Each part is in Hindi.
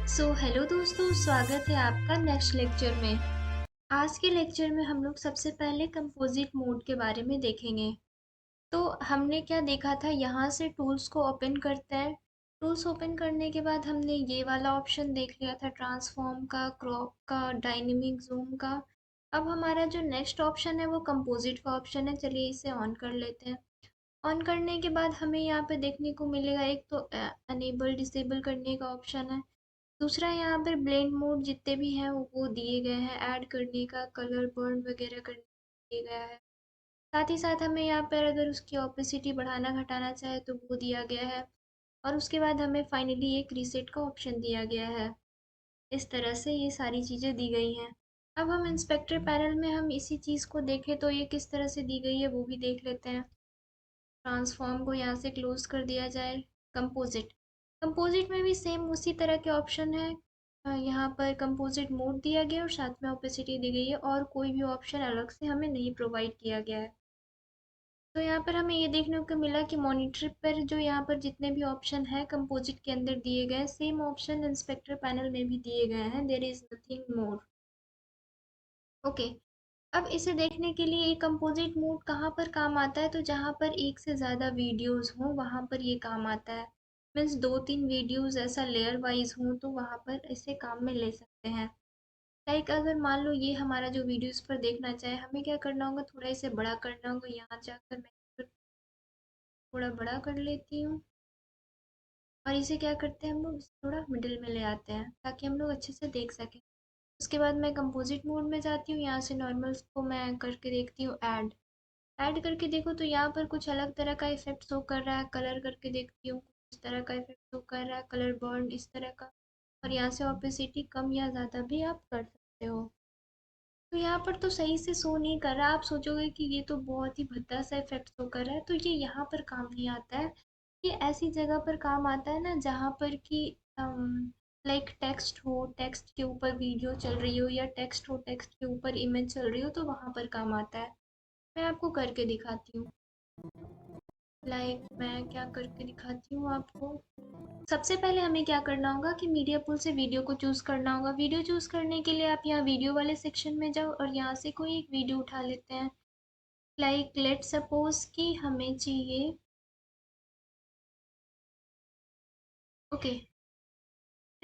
हेलो दोस्तों, स्वागत है आपका नेक्स्ट लेक्चर में। आज के लेक्चर में हम लोग सबसे पहले कंपोजिट मोड के बारे में देखेंगे। तो हमने क्या देखा था, यहाँ से टूल्स को ओपन करते हैं। टूल्स ओपन करने के बाद हमने ये वाला ऑप्शन देख लिया था, ट्रांसफॉर्म का, क्रॉप का, डायनेमिक जूम का। अब हमारा जो नेक्स्ट ऑप्शन है वो कंपोजिट का ऑप्शन है। चलिए इसे ऑन कर लेते हैं। ऑन करने के बाद हमें यहाँ पे देखने को मिलेगा, एक तो अनेबल डिसेबल करने का ऑप्शन है। दूसरा यहाँ पर ब्लेंड मोड जितने भी हैं वो दिए गए हैं, ऐड करने का, कलर बर्न वगैरह करने दिया गया है। साथ ही साथ हमें यहाँ पर अगर उसकी ऑपेसिटी बढ़ाना घटाना चाहे तो वो दिया गया है। और उसके बाद हमें फाइनली एक रीसेट का ऑप्शन दिया गया है। इस तरह से ये सारी चीज़ें दी गई हैं। अब हम इंस्पेक्टर पैनल में हम इसी चीज़ को देखें तो ये किस तरह से दी गई है वो भी देख लेते हैं। ट्रांसफॉर्म को यहाँ से क्लोज कर दिया जाए। कंपोजिट कंपोजिट में भी सेम उसी तरह के ऑप्शन है। यहाँ पर कंपोजिट मोड दिया गया और साथ में ओपेसिटी दी गई है, और कोई भी ऑप्शन अलग से हमें नहीं प्रोवाइड किया गया है। तो यहाँ पर हमें ये देखने को मिला कि मॉनिटर पर जो यहाँ पर जितने भी ऑप्शन है कंपोजिट के अंदर दिए गए, सेम ऑप्शन इंस्पेक्टर पैनल में भी दिए गए हैं। There is nothing more. Okay. अब इसे देखने के लिए ये कंपोजिट मोड कहाँ पर काम आता है, तो जहाँ पर एक से ज़्यादा वीडियोस हों वहाँ पर ये काम आता है। मीन्स दो तीन वीडियोस ऐसा लेयर वाइज हों तो वहाँ पर इसे काम में ले सकते हैं। लाइक अगर मान लो ये हमारा जो वीडियोस पर देखना चाहे, हमें क्या करना होगा, थोड़ा इसे बड़ा करना होगा। यहाँ जाकर मैं इसे थोड़ा बड़ा कर लेती हूँ और इसे क्या करते हैं हम लोग, थोड़ा मिडिल में ले आते हैं ताकि हम लोग अच्छे से देख सकें। उसके बाद मैं कंपोजिट मोड में जाती हूँ, यहाँ से नॉर्मल को मैं करके देखती हूँ ऐड। ऐड करके देखो तो यहाँ पर कुछ अलग तरह का इफेक्ट शो कर रहा है। कलर करके देखती हूँ, कुछ इस तरह का इफेक्ट शो कर रहा है, कलर बर्न इस तरह का। और यहाँ से ऑपेसिटी कम या ज़्यादा भी आप कर सकते हो। तो यहाँ पर तो सही से शो नहीं कर रहा, आप सोचोगे कि ये तो बहुत ही भद्दा सा इफेक्ट शो कर रहा है, तो ये यहाँ पर काम नहीं आता है। ये ऐसी जगह पर काम आता है ना जहाँ पर कि लाइक टेक्स्ट हो, टेक्स्ट के ऊपर वीडियो चल रही हो, या टेक्स्ट हो, टेक्स्ट के ऊपर इमेज चल रही हो, तो वहाँ पर काम आता है। मैं आपको करके दिखाती हूँ। मैं क्या करके दिखाती हूँ आपको। सबसे पहले हमें क्या करना होगा कि मीडिया पूल से वीडियो को चूज करना होगा। वीडियो चूज करने के लिए आप यहाँ वीडियो वाले सेक्शन में जाओ और यहाँ से कोई एक वीडियो उठा लेते हैं। लाइक लेट सपोज कि हमें चाहिए, ओके,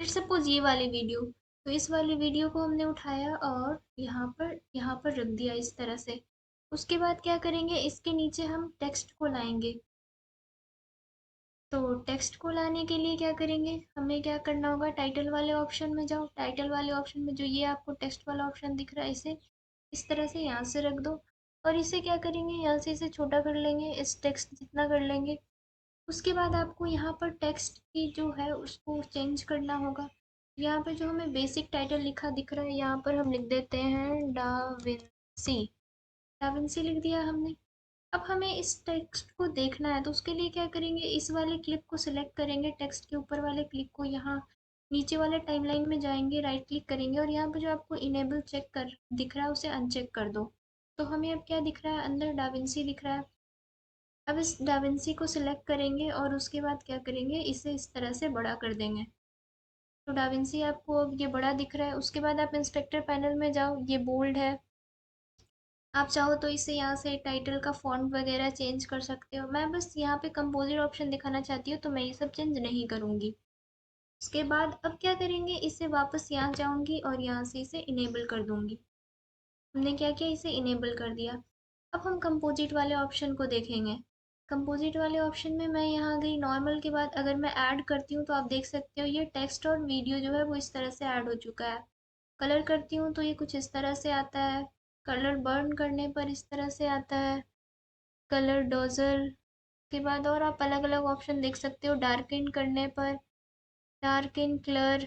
लेट सपोज ये वाली वीडियो। तो इस वाली वीडियो को हमने उठाया और यहाँ पर रख दिया इस तरह से। उसके बाद क्या करेंगे, इसके नीचे हम टेक्स्ट को लाएंगे। तो टेक्स्ट को लाने के लिए क्या करेंगे, हमें क्या करना होगा, टाइटल वाले ऑप्शन में जाओ। टाइटल वाले ऑप्शन में जो ये आपको टेक्स्ट वाला ऑप्शन दिख रहा है, इसे इस तरह से यहाँ से रख दो। और इसे क्या करेंगे, यहाँ से इसे छोटा कर लेंगे, इस टेक्स्ट जितना कर लेंगे। उसके बाद आपको यहाँ पर टेक्स्ट की जो है उसको चेंज करना होगा। यहाँ पे जो हमें बेसिक टाइटल लिखा दिख रहा है, यहाँ पर हम लिख देते हैं डा विंसी। डा विंसी लिख दिया हमने। अब हमें इस टेक्स्ट को देखना है तो उसके लिए क्या करेंगे, इस वाले क्लिप को सिलेक्ट करेंगे, टेक्स्ट के ऊपर वाले क्लिप को, यहाँ नीचे वाले टाइमलाइन में जाएंगे, राइट क्लिक करेंगे और यहाँ पे जो आपको इनेबल चेक कर दिख रहा है उसे अनचेक कर दो। तो हमें अब क्या दिख रहा है, अंदर डाविंसी दिख रहा है। अब इस डाविंसी को सिलेक्ट करेंगे और उसके बाद क्या करेंगे, इसे इस तरह से बड़ा कर देंगे। तो डाविंसी आपको अब ये बड़ा दिख रहा है। उसके बाद आप इंस्पेक्टर पैनल में जाओ, ये बोल्ड है। आप चाहो तो इसे यहाँ से टाइटल का फॉन्ट वगैरह चेंज कर सकते हो। मैं बस यहाँ पे कंपोजिट ऑप्शन दिखाना चाहती हूँ तो मैं ये सब चेंज नहीं करूँगी। उसके बाद अब क्या करेंगे, इसे वापस यहाँ जाऊँगी और यहाँ से इसे इनेबल कर दूँगी। हमने क्या किया, इसे इनेबल कर दिया। अब हम कंपोजिट वाले ऑप्शन को देखेंगे। कंपोजिट वाले ऑप्शन में मैं यहाँ गई, नॉर्मल के बाद अगर मैं ऐड करती हूँ तो आप देख सकते हो ये टेक्स्ट और वीडियो जो है वो इस तरह से ऐड हो चुका है। कलर करती हूँ तो ये कुछ इस तरह से आता है। कलर बर्न करने पर इस तरह से आता है। कलर डोजर के बाद और आप अलग अलग ऑप्शन देख सकते हो। डार्कन करने पर डार्कन, कलर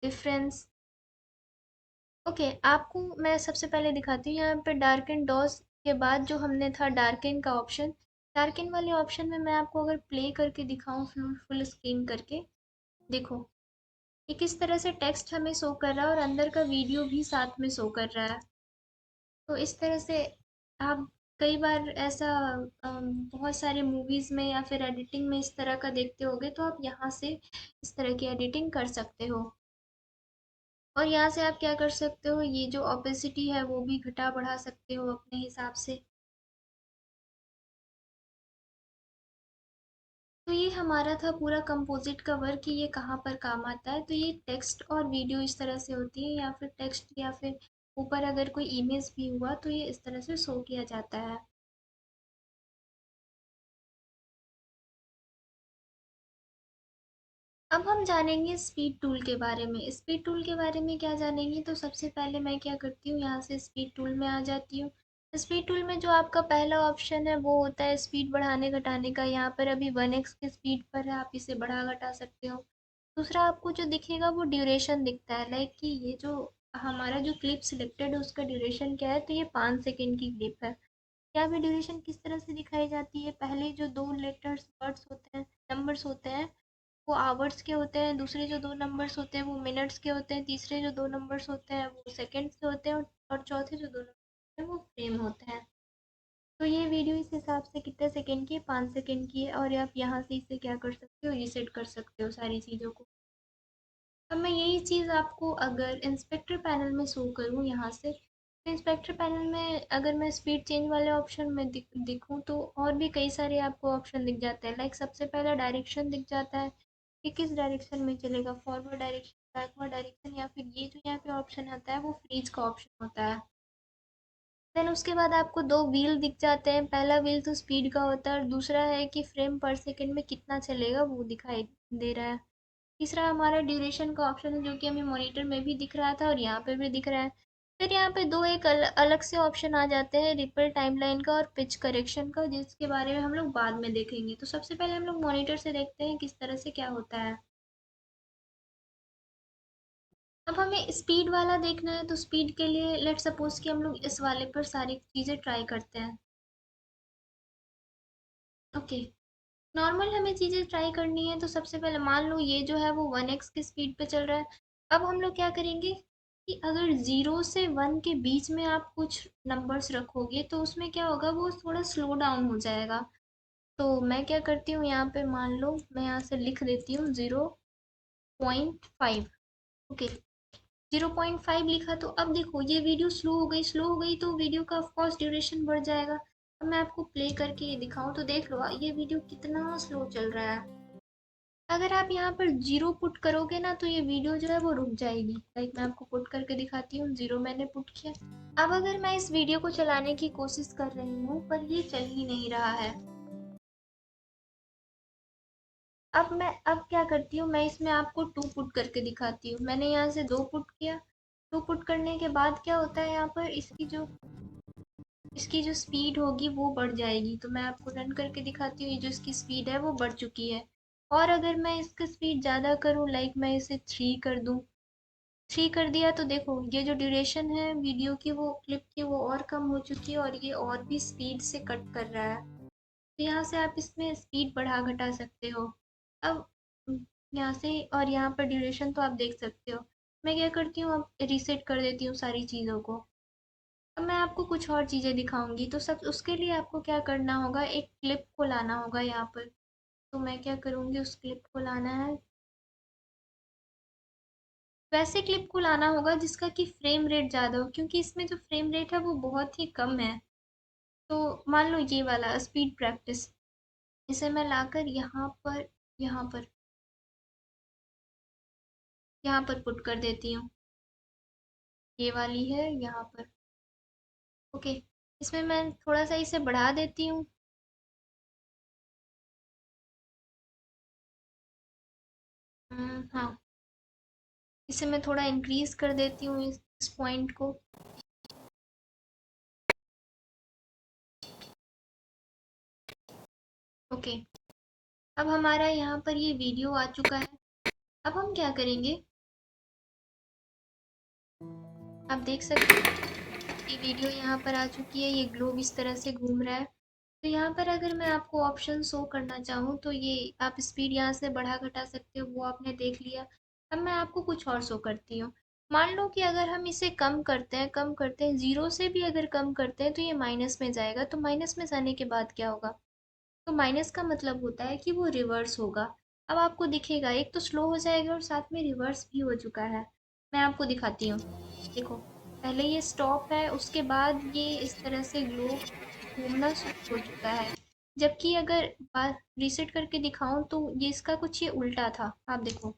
डिफरेंस। ओके, आपको मैं सबसे पहले दिखाती हूँ। यहाँ पे डार्कन डॉज के बाद जो हमने था डार्कन का ऑप्शन, डार्कन वाले ऑप्शन में मैं आपको अगर प्ले करके दिखाऊँ फुल स्क्रीन करके, देखो ये किस तरह से टेक्स्ट हमें शो कर रहा है और अंदर का वीडियो भी साथ में शो कर रहा है। तो इस तरह से आप कई बार ऐसा बहुत सारे मूवीज़ में या फिर एडिटिंग में इस तरह का देखते होगे, तो आप यहाँ से इस तरह की एडिटिंग कर सकते हो। और यहाँ से आप क्या कर सकते हो, ये जो ओपेसिटी है वो भी घटा बढ़ा सकते हो अपने हिसाब से। तो ये हमारा था पूरा कंपोजिट का वर्क कि ये कहाँ पर काम आता है। तो ये टेक्स्ट और वीडियो इस तरह से होती है, या फिर टेक्स्ट या फिर ऊपर अगर कोई इमेज भी हुआ तो ये इस तरह से शो किया जाता है। अब हम जानेंगे स्पीड टूल के बारे में। स्पीड टूल के बारे में क्या जानेंगे, तो सबसे पहले मैं क्या करती हूँ, यहाँ से स्पीड टूल में आ जाती हूँ। स्पीड टूल में जो आपका पहला ऑप्शन है वो होता है स्पीड बढ़ाने घटाने का। यहाँ पर अभी 1x की स्पीड पर है, आप इसे बढ़ा घटा सकते हो। दूसरा आपको जो दिखेगा वो ड्यूरेशन दिखता है, लाइक कि ये जो हमारा जो क्लिप सिलेक्टेड है उसका ड्यूरेशन क्या है, तो ये 5 सेकेंड की क्लिप है। यहाँ पे ड्यूरेशन किस तरह से दिखाई जाती है, पहले जो दो लेटर्स वर्ड्स होते हैं, नंबर्स होते हैं, वो आवर्स के होते हैं। दूसरे जो दो नंबर्स होते हैं वो मिनट्स के होते हैं। तीसरे जो दो नंबर्स होते हैं वो सेकंड्स के होते हैं। और चौथे जो दो नंबर होते हैं वो फ्रेम होते हैं। तो ये वीडियो इस हिसाब से कितने सेकंड की है, 5 सेकंड की है। और आप यहाँ से इसे क्या कर सकते हो, रीसेट कर सकते हो सारी चीज़ों को। अब मैं यही चीज़ आपको अगर इंस्पेक्टर पैनल में शो करूँ यहाँ से, तो इंस्पेक्टर पैनल में अगर मैं स्पीड चेंज वाले ऑप्शन में दिखूँ तो और भी कई सारे आपको ऑप्शन दिख जाते हैं। लाइक सबसे पहला डायरेक्शन दिख जाता है कि किस डायरेक्शन में चलेगा, फॉरवर्ड डायरेक्शन, बैकवर्ड डायरेक्शन, या फिर ये जो यहाँ पे ऑप्शन आता है वो फ्रीज का ऑप्शन होता है। देन उसके बाद आपको दो व्हील दिख जाते हैं। पहला व्हील तो स्पीड का होता है और दूसरा है कि फ्रेम पर सेकंड में कितना चलेगा वो दिखाई दे रहा है। तीसरा हमारा ड्यूरेशन का ऑप्शन है, जो कि हमें मॉनिटर में भी दिख रहा था और यहाँ पे भी दिख रहा है। फिर यहाँ पे दो एक अलग से ऑप्शन आ जाते हैं, रिपल टाइमलाइन का और पिच करेक्शन का, जिसके बारे में हम लोग बाद में देखेंगे। तो सबसे पहले हम लोग मॉनिटर से देखते हैं किस तरह से क्या होता है। अब हमें स्पीड वाला देखना है, तो स्पीड के लिए लेट सपोज कि हम लोग इस वाले पर सारी चीज़ें ट्राई करते हैं। ओके, नॉर्मल हमें चीज़ें ट्राई करनी है। तो सबसे पहले मान लो ये जो है वो 1x की स्पीड पे चल रहा है। अब हम लोग क्या करेंगे कि अगर 0 से 1 के बीच में आप कुछ नंबर्स रखोगे तो उसमें क्या होगा, वो थोड़ा स्लो डाउन हो जाएगा। तो मैं क्या करती हूँ, यहाँ पे मान लो मैं यहाँ से लिख देती हूँ 0.5। ओके, 0.5 लिखा। तो अब देखो ये वीडियो स्लो हो गई, स्लो हो गई तो वीडियो का ऑफकोर्स ड्यूरेशन बढ़ जाएगा। अब मैं आपको प्ले करके ये दिखाऊं तो देख लो ये वीडियो कितना स्लो चल रहा है। अगर आप यहाँ पर जीरो पुट करोगे ना तो ये वीडियो जो है वो रुक जाएगी। लाइक मैं आपको पुट करके दिखाती हूँ, जीरो मैंने पुट किया। अब अगर मैं इस वीडियो को चलाने की कोशिश कर रही हूँ पर ये चल ही नहीं रहा है। अब क्या करती हूँ, मैं इसमें आपको 2 पुट करके दिखाती हूँ। मैंने यहाँ से 2 पुट किया। 2 पुट करने के बाद क्या होता है, यहाँ पर इसकी जो स्पीड होगी वो बढ़ जाएगी। तो मैं आपको रन करके दिखाती हूँ, ये जो इसकी स्पीड है वो बढ़ चुकी है। और अगर मैं इसकी स्पीड ज़्यादा करूँ, लाइक मैं इसे 3 कर दूँ, 3 कर दिया, तो देखो ये जो ड्यूरेशन है वीडियो की, वो क्लिप की, वो और कम हो चुकी है और ये और भी स्पीड से कट कर रहा है। तो यहाँ से आप इसमें स्पीड बढ़ा घटा सकते हो। अब यहाँ से और यहाँ पर ड्यूरेशन तो आप देख सकते हो। मैं क्या करती हूँ, अब रीसेट कर देती हूँ सारी चीज़ों को। अब मैं आपको कुछ और चीज़ें दिखाऊंगी, तो सब उसके लिए आपको क्या करना होगा, एक क्लिप को लाना होगा यहाँ पर। तो मैं क्या करूँगी, उस क्लिप को लाना है, वैसे क्लिप को लाना होगा जिसका कि फ्रेम रेट ज़्यादा हो, क्योंकि इसमें जो फ्रेम रेट है वो बहुत ही कम है। तो मान लो ये वाला स्पीड प्रैक्टिस, इसे मैं लाकर यहाँ पर यहाँ पर पुट कर देती हूँ। ये वाली है यहाँ पर। ओके, इसमें मैं थोड़ा सा इसे बढ़ा देती हूँ। हाँ, इसे मैं थोड़ा इंक्रीज कर देती हूँ इस पॉइंट को। ओके, अब हमारा यहाँ पर ये वीडियो आ चुका है। अब हम क्या करेंगे, आप देख सकते हैं ये वीडियो यहाँ पर आ चुकी है, ये ग्लोब इस तरह से घूम रहा है। तो यहाँ पर अगर मैं आपको ऑप्शन शो करना चाहूँ तो ये आप स्पीड यहाँ से बढ़ा घटा सकते हो, वो आपने देख लिया। अब मैं आपको कुछ और शो करती हूँ। मान लो कि अगर हम इसे कम करते हैं 0 से भी अगर कम करते हैं तो ये माइनस में जाएगा, तो माइनस में जाने के बाद क्या होगा? तो माइनस का मतलब होता है कि वो रिवर्स होगा। अब आपको दिखेगा एक तो स्लो हो जाएगा और साथ में रिवर्स भी हो चुका है। मैं आपको दिखाती हूँ। देखो, पहले ये स्टॉप है, उसके बाद ये इस तरह से ग्लोब घूमना शुरू हो चुका है। जबकि अगर बात रीसेट करके दिखाऊं तो ये इसका कुछ ये उल्टा था। आप देखो,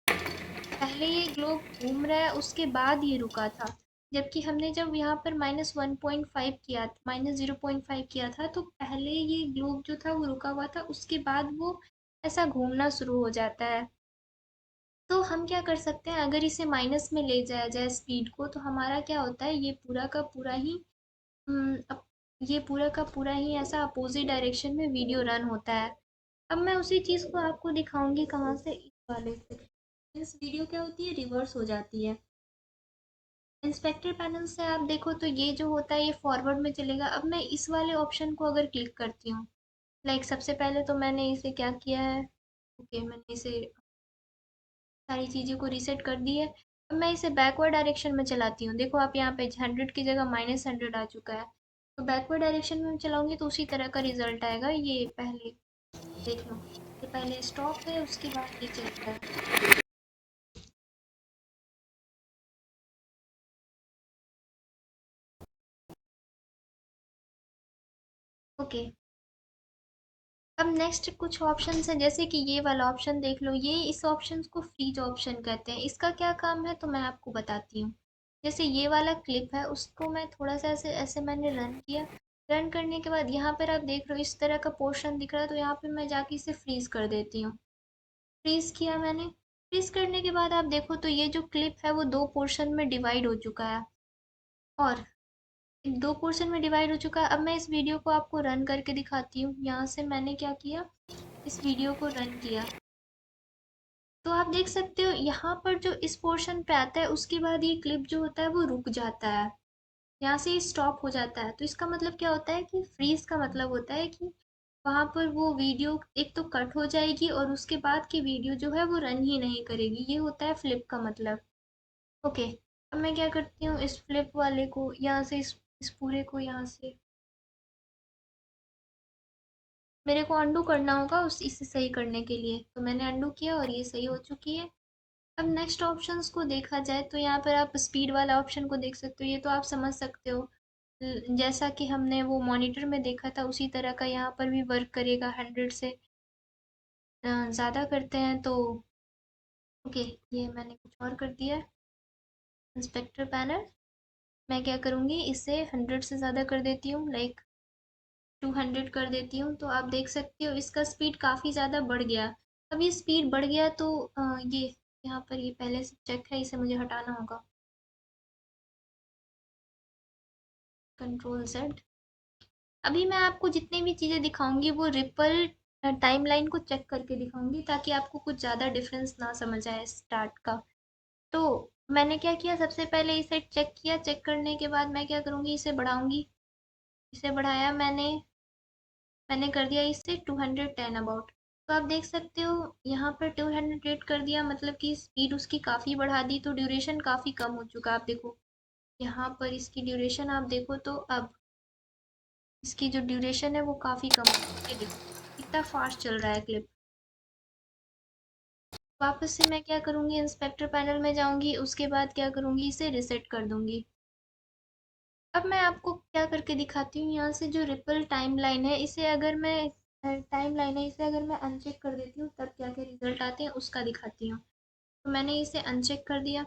पहले ये ग्लोब घूम रहा है, उसके बाद ये रुका था। जबकि हमने जब यहाँ पर -1.5 किया, -0.5 किया था, तो पहले ये ग्लोब जो था वो रुका हुआ था, उसके बाद वो ऐसा घूमना शुरू हो जाता है। तो हम क्या कर सकते हैं, अगर इसे माइनस में ले जाया जाए स्पीड को, तो हमारा क्या होता है, ये पूरा का पूरा ही ये पूरा का पूरा ही ऐसा अपोजिट डायरेक्शन में वीडियो रन होता है। अब मैं उसी चीज़ को आपको दिखाऊंगी कहाँ से, इस वाले से। इस वीडियो क्या होती है, रिवर्स हो जाती है। इंस्पेक्टर पैनल से आप देखो तो ये जो होता है ये फॉरवर्ड में चलेगा। अब मैं इस वाले ऑप्शन को अगर क्लिक करती हूँ, लाइक सबसे पहले तो मैंने इसे क्या किया है, ओके मैंने इसे सारी चीज़ों को रीसेट कर दी है। अब मैं इसे बैकवर्ड डायरेक्शन में चलाती हूँ। देखो आप यहाँ पे 100 की जगह -100 आ चुका है। तो बैकवर्ड डायरेक्शन में चलाऊंगी तो उसी तरह का रिजल्ट आएगा। ये पहले देख लो, ये पहले स्टॉप है, उसके बाद ये चल रहा है। ओके, अब नेक्स्ट कुछ ऑप्शन है, जैसे कि ये वाला ऑप्शन देख लो। ये इस ऑप्शन को फ्रीज ऑप्शन कहते हैं। इसका क्या काम है तो मैं आपको बताती हूँ। जैसे ये वाला क्लिप है, उसको मैं थोड़ा सा ऐसे ऐसे मैंने रन किया। रन करने के बाद यहाँ पर आप देख रहे हो इस तरह का पोर्शन दिख रहा है, तो यहाँ पे मैं जाके इसे फ्रीज कर देती हूँ। फ्रीज किया मैंने। फ्रीज करने के बाद आप देखो तो ये जो क्लिप है वो दो पोर्शन में डिवाइड हो चुका है। और दो पोर्शन में डिवाइड हो चुका है। अब मैं इस वीडियो को आपको रन करके दिखाती हूँ। यहाँ से मैंने क्या किया, इस वीडियो को रन किया, तो आप देख सकते हो यहाँ पर जो इस पोर्शन पे आता है उसके बाद ये क्लिप जो होता है वो रुक जाता है। यहाँ से स्टॉप हो जाता है। तो इसका मतलब क्या होता है कि फ्रीज का मतलब होता है कि वहाँ पर वो वीडियो एक तो कट हो जाएगी और उसके बाद की वीडियो जो है वो रन ही नहीं करेगी। ये होता है फ्लिप का मतलब। ओके, अब मैं क्या करती हूँ, इस फ्लिप वाले को यहाँ से इस पूरे को यहाँ से मेरे को अंडू करना होगा उस इसे सही करने के लिए। तो मैंने अंडू किया और ये सही हो चुकी है। अब नेक्स्ट ऑप्शंस को देखा जाए तो यहाँ पर आप स्पीड वाला ऑप्शन को देख सकते हो। ये तो आप समझ सकते हो, जैसा कि हमने वो मॉनिटर में देखा था उसी तरह का यहाँ पर भी वर्क करेगा। 100 से ज़्यादा करते हैं तो ओके, ये मैंने कुछ और कर दिया है। इंस्पेक्टर पैनल, मैं क्या करूँगी, इसे 100 से ज़्यादा कर देती हूँ, लाइक 200 कर देती हूँ। तो आप देख सकते हो इसका स्पीड काफ़ी ज़्यादा बढ़ गया। अब ये स्पीड बढ़ गया तो ये यहाँ पर ये पहले से चेक है, इसे मुझे हटाना होगा। Control Z। अभी मैं आपको जितनी भी चीज़ें दिखाऊंगी वो रिपल टाइमलाइन को चेक करके दिखाऊंगी, ताकि आपको कुछ ज़्यादा डिफरेंस ना समझ आए स्टार्ट का। तो मैंने क्या किया, सबसे पहले इसे चेक किया। चेक करने के बाद मैं क्या करूँगी, इसे बढ़ाऊंगी। इसे बढ़ाया मैंने कर दिया इसे 210 अबाउट। तो आप देख सकते हो यहाँ पर 208 कर दिया, मतलब कि स्पीड उसकी काफ़ी बढ़ा दी, तो ड्यूरेशन काफ़ी कम हो चुका। आप देखो यहाँ पर इसकी ड्यूरेशन आप देखो तो अब इसकी जो ड्यूरेशन है वो काफ़ी कम हो गई। ये देखो कितना फास्ट चल रहा है क्लिप। वापस से मैं क्या करूँगी, इंस्पेक्टर पैनल में जाऊँगी, उसके बाद क्या करूँगी, इसे रिसेट कर दूँगी। अब मैं आपको क्या करके दिखाती हूँ, यहाँ से जो रिपल टाइम लाइन है इसे अगर मैं टाइम लाइन है इसे अगर मैं अनचेक कर देती हूँ तब क्या क्या रिजल्ट आते हैं उसका दिखाती हूँ। तो मैंने इसे अनचेक कर दिया।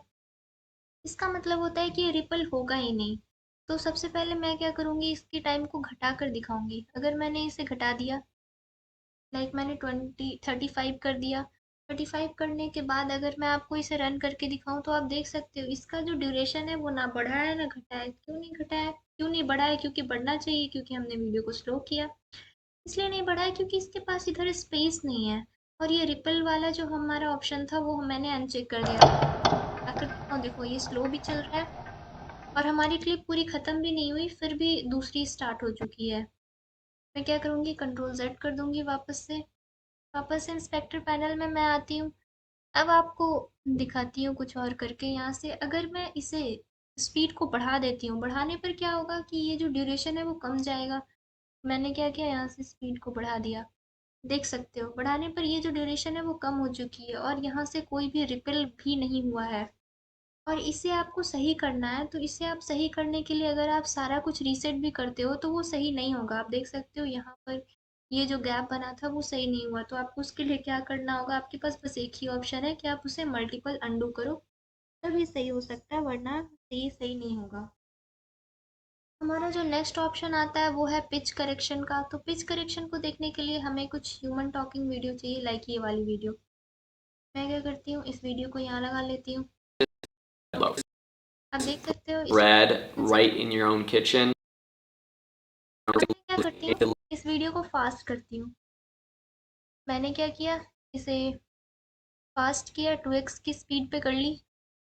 इसका मतलब होता है कि ये रिपल होगा ही नहीं। तो सबसे पहले मैं क्या करूँगी, इसकी टाइम को घटा कर दिखाऊंगी। अगर मैंने इसे घटा दिया, लाइक मैंने 35 कर दिया। 35 करने के बाद अगर मैं आपको इसे रन करके दिखाऊं तो आप देख सकते हो इसका जो ड्यूरेशन है वो ना बढ़ा है ना घटा है। क्यों नहीं घटा है, क्यों नहीं बढ़ा है, क्योंकि बढ़ना चाहिए, क्योंकि हमने वीडियो को स्लो किया। इसलिए नहीं बढ़ा है क्योंकि इसके पास इधर स्पेस नहीं है। और ये रिपल वाला जो हमारा ऑप्शन था वो मैंने अनचेक कर दिया। आकर दिखाओ, देखो ये स्लो भी चल रहा है और हमारी क्लिप पूरी ख़त्म भी नहीं हुई फिर भी दूसरी स्टार्ट हो चुकी है। मैं क्या करूँगी, कंट्रोल Z कर दूँगी। वापस से इंस्पेक्टर पैनल में मैं आती हूँ। अब आपको दिखाती हूँ कुछ और करके यहाँ से। अगर मैं इसे स्पीड को बढ़ा देती हूँ, बढ़ाने पर क्या होगा कि ये जो ड्यूरेशन है वो कम जाएगा। मैंने क्या किया, यहाँ से स्पीड को बढ़ा दिया। देख सकते हो बढ़ाने पर ये जो ड्यूरेशन है वो कम हो चुकी है और यहाँ से कोई भी रिपल भी नहीं हुआ है। और इसे आपको सही करना है, तो इसे आप सही करने के लिए अगर आप सारा कुछ रीसेट भी करते हो तो वो सही नहीं होगा। आप देख सकते हो यहाँ पर ये जो गैप बना था वो सही नहीं हुआ। तो आपको उसके लिए क्या करना होगा, आपके पास बस एक ही ऑप्शन है कि आप उसे मल्टीपल अंडू करो, तभी सही हो सकता है, वरना ये सही नहीं होगा। हमारा जो नेक्स्ट ऑप्शन आता है वो है पिच करेक्शन का। तो पिच करेक्शन को देखने के लिए हमें कुछ ह्यूमन टॉकिंग वीडियो चाहिए, लाइक ये वाली वीडियो। मैं क्या करती हूँ, इस वीडियो को यहाँ लगा लेती हूँ। loaf. आप देख सकते हो Bread right in your own kitchen. अब मैं क्या करती हूँ, इस वीडियो को फास्ट करती हूँ। मैंने क्या किया, इसे फास्ट किया, 2x की स्पीड पे कर ली।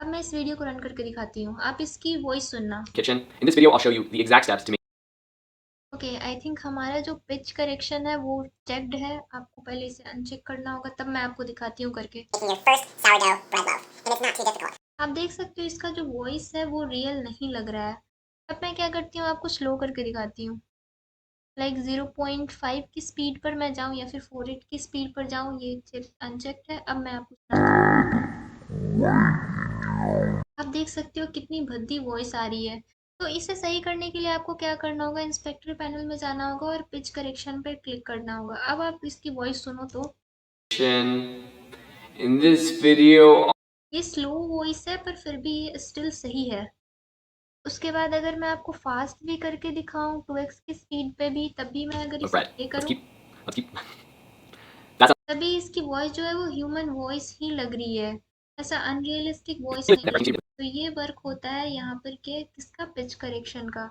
अब मैं इस वीडियो को रन करके दिखाती हूँ, आप इसकी वॉइस सुनना। Kitchen. In this video, I'll show you the exact steps to make okay, I think हमारा जो पिच करेक्शन है वो चेक्ड है। आपको पहले इसे अनचेक करना होगा, तब मैं आपको दिखाती हूँ करके। making your first sourdough bread loaf, and it's not too difficult. आप देख सकते हो इसका जो वॉइस है वो रियल नहीं लग रहा है। अब मैं क्या करती हूँ, आपको स्लो करके दिखाती हूँ। लाइक 0.5 की स्पीड पर मैं जाऊँ या फिर 4.8 की स्पीड पर जाऊँ, ये अनचेक्ड है। अब मैं आपको सुनाती हूँ। आप देख सकते हो कितनी भद्दी वॉइस आ रही है। तो इसे सही करने के लिए आपको क्या करना होगा, इंस्पेक्टर पैनल में जाना होगा और पिच करेक्शन पर क्लिक करना होगा। अब आप इसकी वॉइस सुनो तो kitchen. In this video, ये स्लो वॉइस है पर फिर भी ये स्टिल सही है। उसके बाद अगर मैं आपको फास्ट भी करके दिखाऊं 2x की स्पीड पे भी, तब भी मैं अगर of इसे bread. प्ले Let's करूं keep. Let's keep. That's तभी इसकी वॉइस जो है वो ह्यूमन वॉइस ही लग रही है, ऐसा अनरियलिस्टिक वॉइस never नहीं है। seen it. तो ये वर्क होता है यहाँ पर के किसका, पिच करेक्शन का।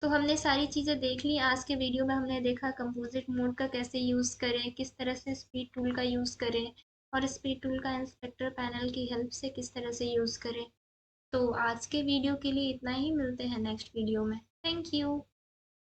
तो हमने सारी चीज़ें देख ली आज के वीडियो में। हमने देखा कंपोजिट मोड का कैसे यूज़ करें, किस तरह से स्पीड टूल का यूज़ करें, और स्पीड टूल का इंस्पेक्टर पैनल की हेल्प से किस तरह से यूज़ करें। तो आज के वीडियो के लिए इतना ही, मिलते हैं नेक्स्ट वीडियो में। Thank you.